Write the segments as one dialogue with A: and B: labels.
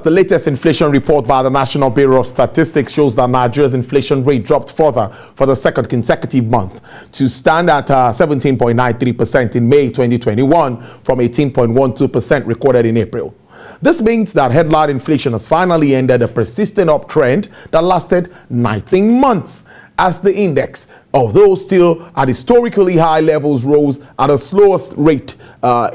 A: The latest inflation report by the National Bureau of Statistics shows that Nigeria's inflation rate dropped further for the second consecutive month to stand at 17.93% in May 2021 from 18.12% recorded in April. This means that headline inflation has finally ended a persistent uptrend that lasted 19 months as the index, although still at historically high levels, rose at the slowest rate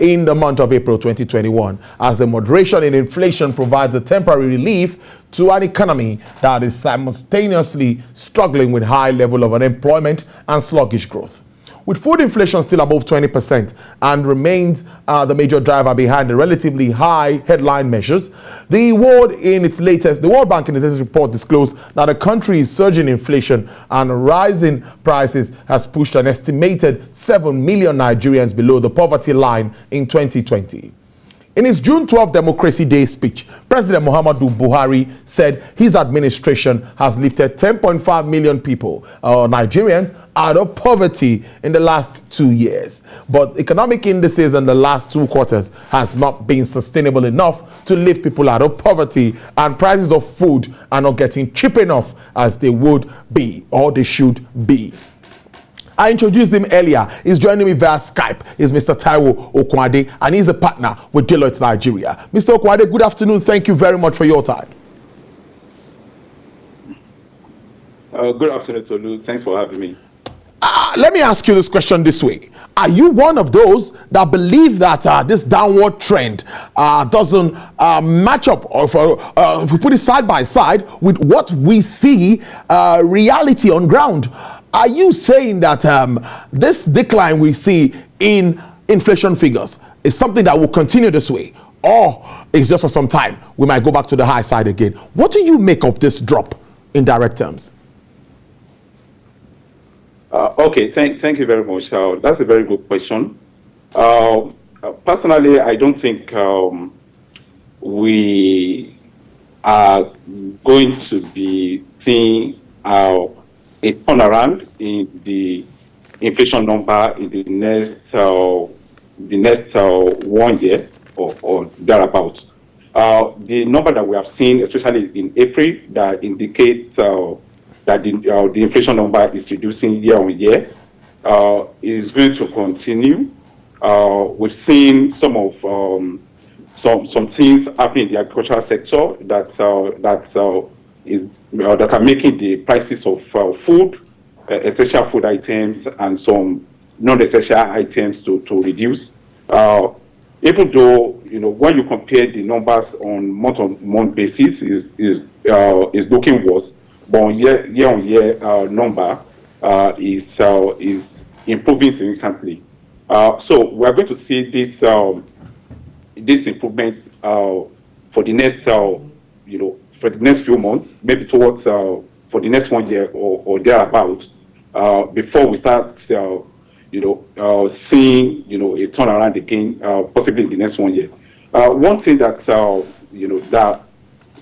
A: in the month of April 2021, as the moderation in inflation provides a temporary relief to an economy that is simultaneously struggling with high level of unemployment and sluggish growth. With food inflation still above 20% and remains the major driver behind the relatively high headline measures, the World Bank in its latest report disclosed that the country's surging inflation and rising prices has pushed an estimated 7 million Nigerians below the poverty line in 2020. In his June 12 Democracy Day speech, President Muhammadu Buhari said his administration has lifted 10.5 million people, Nigerians, out of poverty in the last 2 years. But economic indices in the last 2 quarters has not been sustainable enough to lift people out of poverty, and prices of food are not getting cheap enough as they would be or they should be. I introduced him earlier. He's joining me via Skype. Is Mr. Taiwo Okwade, and he's a partner with Deloitte Nigeria. Mr. Okwade, good afternoon. Thank you very much for your time.
B: Good afternoon, Tolu. Thanks for having me.
A: Let me ask you this question this way. Are you one of those that believe that this downward trend doesn't match up, or if we put it side by side with what we see reality on ground? Are you saying that this decline we see in inflation figures is something that will continue this way, or it's just for some time? We might go back to the high side again. What do you make of this drop in direct terms?
B: Okay, thank you very much. That's a very good question. Personally, I don't think we are going to be seeing a turnaround in the inflation number in the next 1 year or thereabout. The number that we have seen, especially in April, that indicates that the inflation number is reducing year on year, is going to continue. We've seen some of some things happening in the agricultural sector that are making the prices of food, essential food items, and some non-essential items to reduce. Even though, when you compare the numbers on month-on-month basis, is looking worse, but on year-on-year number is improving significantly. So we are going to see this improvement for the next for the next few months, maybe towards for the next 1 year or thereabout, before we start seeing a turnaround again, possibly in the next 1 year. One thing that that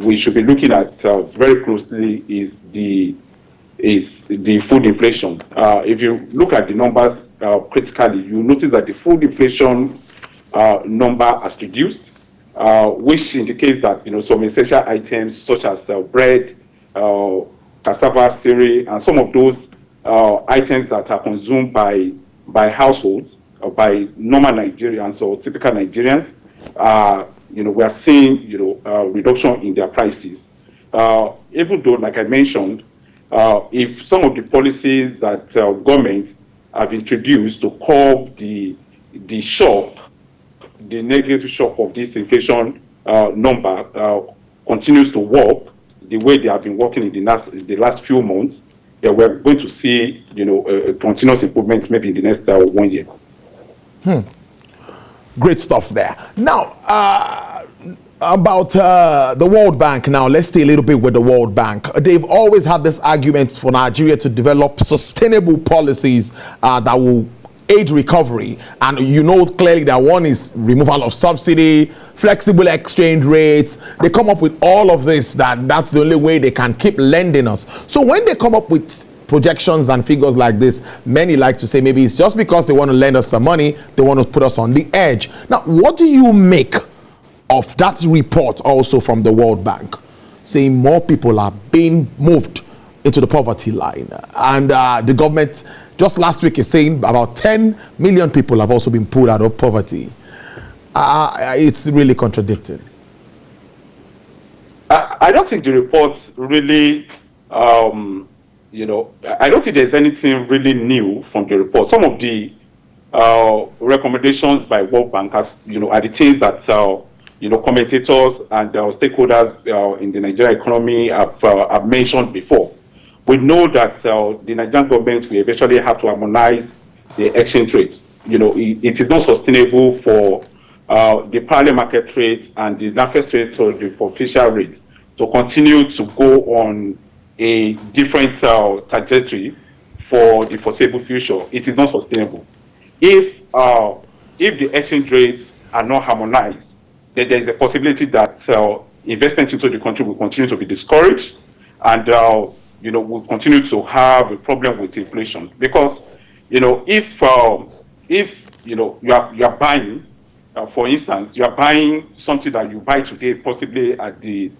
B: we should be looking at very closely is the food inflation. If you look at the numbers critically, you notice that the food inflation number has reduced, which indicates that some essential items such as bread, cassava, cereal, and some of those items that are consumed by households or by normal Nigerians or typical Nigerians, we are seeing reduction in their prices. Even though, like I mentioned, if some of the policies that government have introduced to curb the negative shock of this inflation number continues to work the way they have been working in the last few months, we're going to see a continuous improvement maybe in the next 1 year.
A: Great stuff there. Now, about the World Bank now, let's stay a little bit with the World Bank. They've always had this argument for Nigeria to develop sustainable policies that will aid recovery, and clearly that one is removal of subsidy, flexible exchange rates. They come up with all of this, that's the only way they can keep lending us. So when they come up with projections and figures like this, many like to say maybe it's just because they want to lend us some money, they want to put us on the edge. Now, what do you make of that report also from the World Bank, saying more people are being moved into the poverty line. And the government just last week is saying about 10 million people have also been pulled out of poverty. It's really contradicting.
B: I don't think the reports really, I don't think there's anything really new from the report. Some of the recommendations by World Bank, are the things that commentators and stakeholders in the Nigerian economy have mentioned before. We know that the Nigerian government will eventually have to harmonize the exchange rates. It is not sustainable for the parallel market rate and the NAFEX rate or the official rates to continue to go on a different trajectory for the foreseeable future. It is not sustainable. If the exchange rates are not harmonized, then there is a possibility that investment into the country will continue to be discouraged, and we'll continue to have a problem with inflation. Because if you are buying, for instance, you are buying something that you buy today possibly at $1,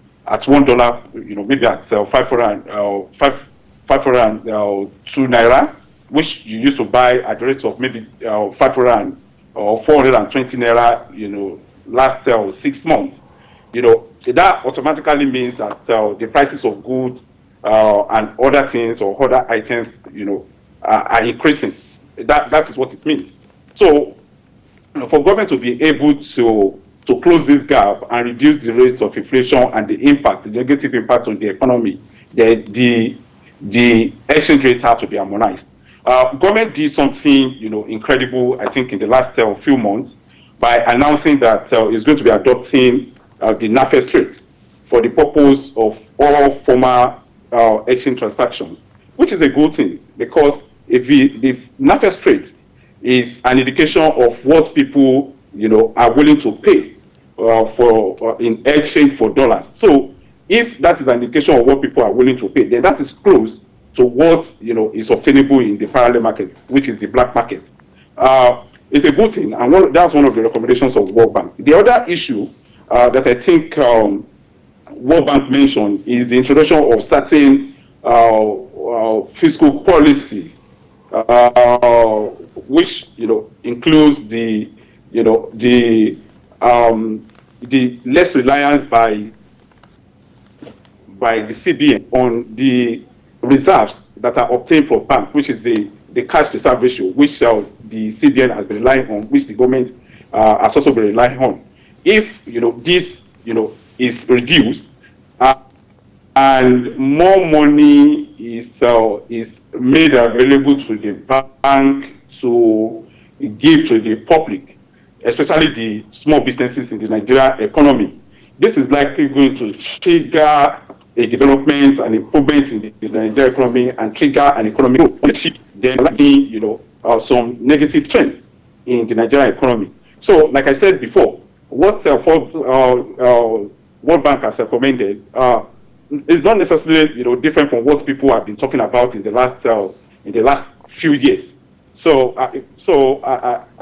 B: maybe at 502 naira, which you used to buy at the rate of maybe 500 or 420 naira, last 6 months. That automatically means that the prices of goods and other things or other items, are increasing. That is what it means. So, for government to be able to close this gap and reduce the rate of inflation and the negative impact on the economy, the exchange rates have to be harmonized. Government did something, incredible, I think, in the last few months by announcing that it's going to be adopting the NAFEX rate for the purpose of all former exchange transactions, which is a good thing, because if the NAFEX rate is an indication of what people, are willing to pay for in exchange for dollars. So if that is an indication of what people are willing to pay, then that is close to what is obtainable in the parallel markets, which is the black market. It's a good thing, and that's one of the recommendations of World Bank. The other issue that I think World Bank mentioned is the introduction of certain fiscal policy, which includes the less reliance by the CBN on the reserves that are obtained from bank, which is the cash reserve ratio, which the CBN has been relying on, which the government has also been relying on. If this is reduced and more money is made available to the bank to give to the public, especially the small businesses in the Nigerian economy, this is likely going to trigger a development and improvement in the Nigerian economy and trigger an economic growth. Then, some negative trends in the Nigerian economy. So, like I said before, what World Bank has recommended is not necessarily different from what people have been talking about in the last few years. So I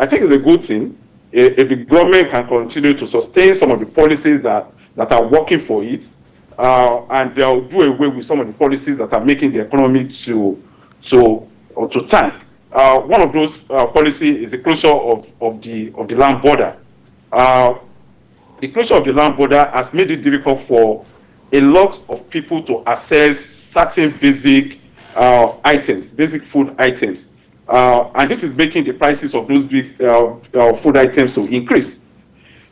B: think it's a good thing if the government can continue to sustain some of the policies that are working for it, and they'll do away with some of the policies that are making the economy to tank. One of those policies is the closure of the land border. The closure of the land border has made it difficult for a lot of people to access certain basic items, basic food items. And this is making the prices of those food items to increase.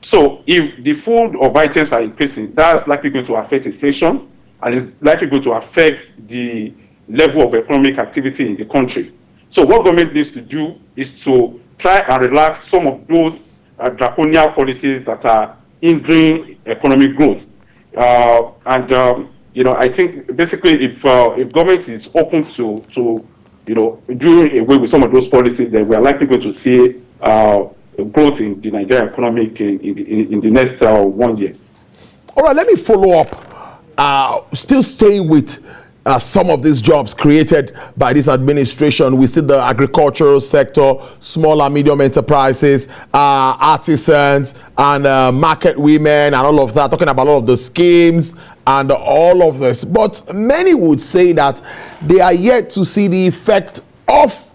B: So if the food of items are increasing, that's likely going to affect inflation, and it's likely going to affect the level of economic activity in the country. So what government needs to do is to try and relax some of those draconian policies that are hindering economic growth. I think basically if government is open to doing away with some of those policies, then we are likely going to see growth in the Nigerian economy in the next 1 year.
A: All right, let me follow up. Still staying with some of these jobs created by this administration. We see the agricultural sector, small and medium enterprises, artisans, and market women, and all of that, talking about all of the schemes and all of this. But many would say that they are yet to see the effect of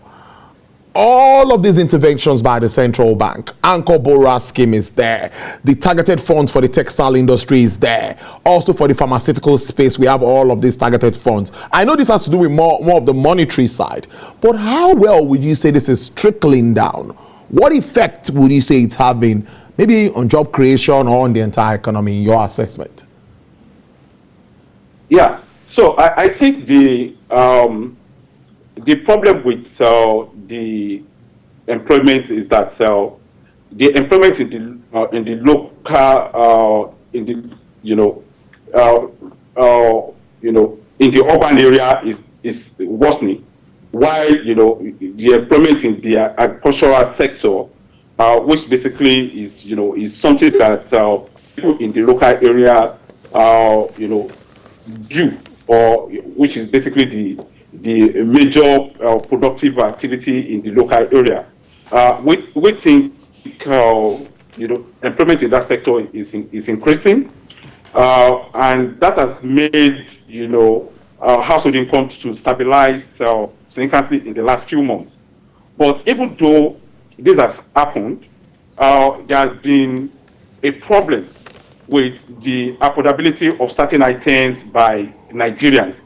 A: all of these interventions by the central bank. Anchor borrower scheme is there. The targeted funds for the textile industry is there. Also for the pharmaceutical space, we have all of these targeted funds. I know this has to do with more of the monetary side, but how well would you say this is trickling down? What effect would you say it's having, maybe on job creation or on the entire economy in your assessment?
B: Yeah, so I think the problem with the employment is that the employment in the local in the urban area is worsening, while the employment in the agricultural sector, which basically is something that people in the local area do, or which is basically the major productive activity in the local area. We think employment in that sector is increasing, and that has made household income to stabilize significantly in the last few months. But even though this has happened, there has been a problem with the affordability of certain items by Nigerians.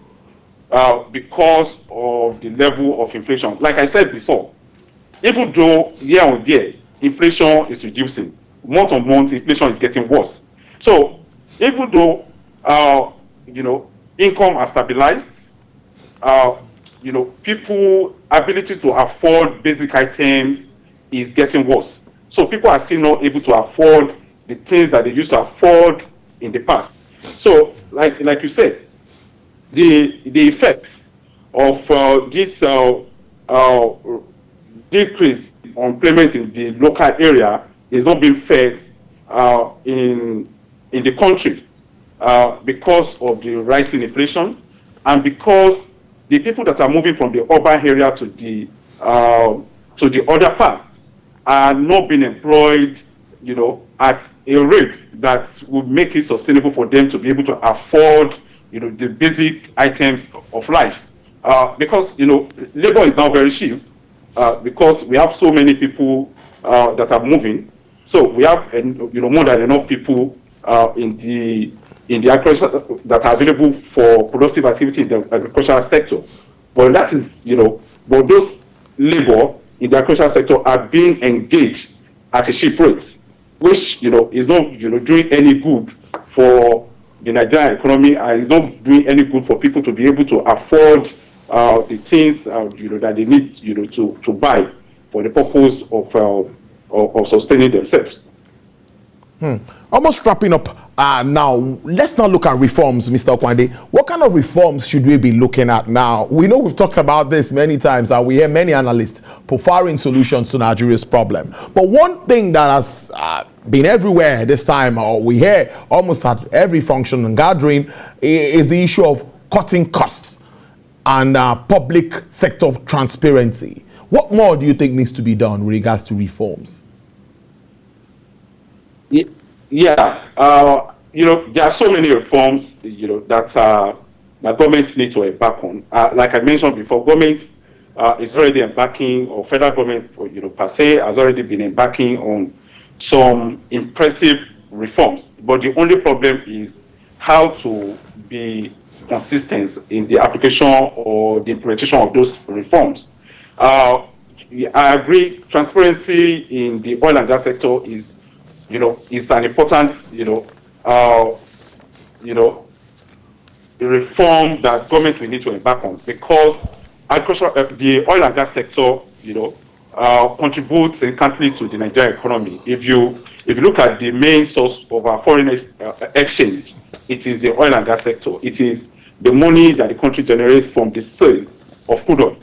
B: Because of the level of inflation. Like I said before, even though year on year inflation is reducing, month on month inflation is getting worse. So even though income has stabilized, people's ability to afford basic items is getting worse. So people are still not able to afford the things that they used to afford in the past. So like you said, the effects of this decrease on employment in the local area is not being felt in the country because of the rising inflation, and because the people that are moving from the urban area to the other part are not being employed, at a rate that would make it sustainable for them to be able to afford the basic items of life, because labor is now very cheap, because we have so many people that are moving. So we have more than enough people in the agriculture that are available for productive activity in the agricultural sector. But that is but those labor in the agricultural sector are being engaged at a cheap rate, which is not doing any good for the Nigerian economy, and is not doing any good for people to be able to afford the things that they need to buy for the purpose of sustaining themselves.
A: Almost wrapping up now, let's now look at reforms, Mr. Okwande. What kind of reforms should we be looking at now? We know we've talked about this many times, and we hear many analysts preferring solutions to Nigeria's problem. But one thing that has been everywhere this time, or we hear almost at every function and gathering, is the issue of cutting costs and public sector transparency. What more do you think needs to be done with regards to reforms?
B: Yeah, there are so many reforms, that government need to embark on. Like I mentioned before, government is already embarking, or federal government, per se, has already been embarking on some impressive reforms. But the only problem is how to be consistent in the application or the implementation of those reforms. I agree, transparency in the oil and gas sector is an important, reform that government will need to embark on, because agriculture, the oil and gas sector, contributes significantly to the Nigerian economy. If you look at the main source of our foreign exchange, it is the oil and gas sector. It is the money that the country generates from the sale of crude oil.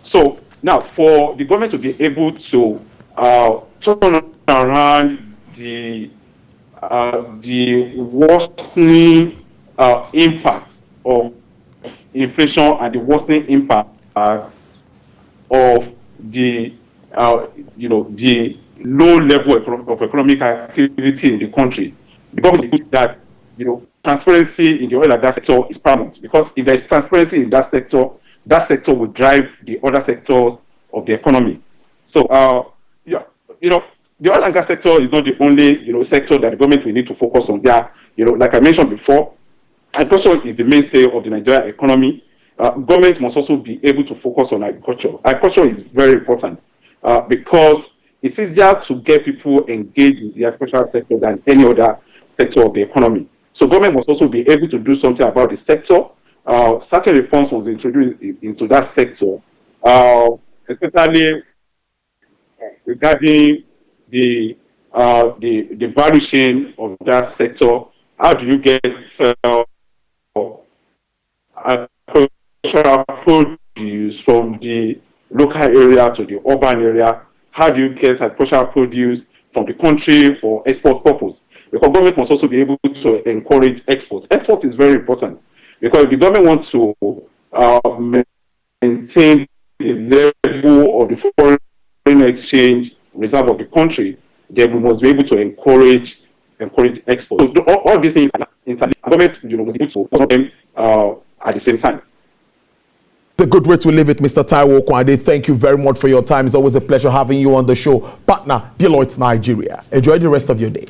B: So now, for the government to be able to turn around the worsening impact of inflation and the worsening impact of the the low level of economic activity in the country. The government believes that transparency in the oil and gas sector is paramount, because if there is transparency in that sector will drive the other sectors of the economy. So the oil and gas sector is not the only sector that the government will need to focus on. There, like I mentioned before, agriculture is the mainstay of the Nigerian economy. Government must also be able to focus on agriculture. Agriculture is very important because it's easier to get people engaged in the agricultural sector than any other sector of the economy. So government must also be able to do something about the sector. Certain reforms must be introduced into that sector, especially regarding the value chain of that sector. How do you get agricultural produce from the local area to the urban area? How do you get agricultural produce from the country for export purpose? Because government must also be able to encourage export. Export is very important, because if the government wants to maintain the level of the foreign exchange reserve of the country, then we must be able to encourage export. So all these things, government must be able to solve them at the same time.
A: The good way to leave it, Mr. Taiwo Okwande. Thank you very much for your time. It's always a pleasure having you on the show. Partner, Deloitte Nigeria. Enjoy the rest of your day.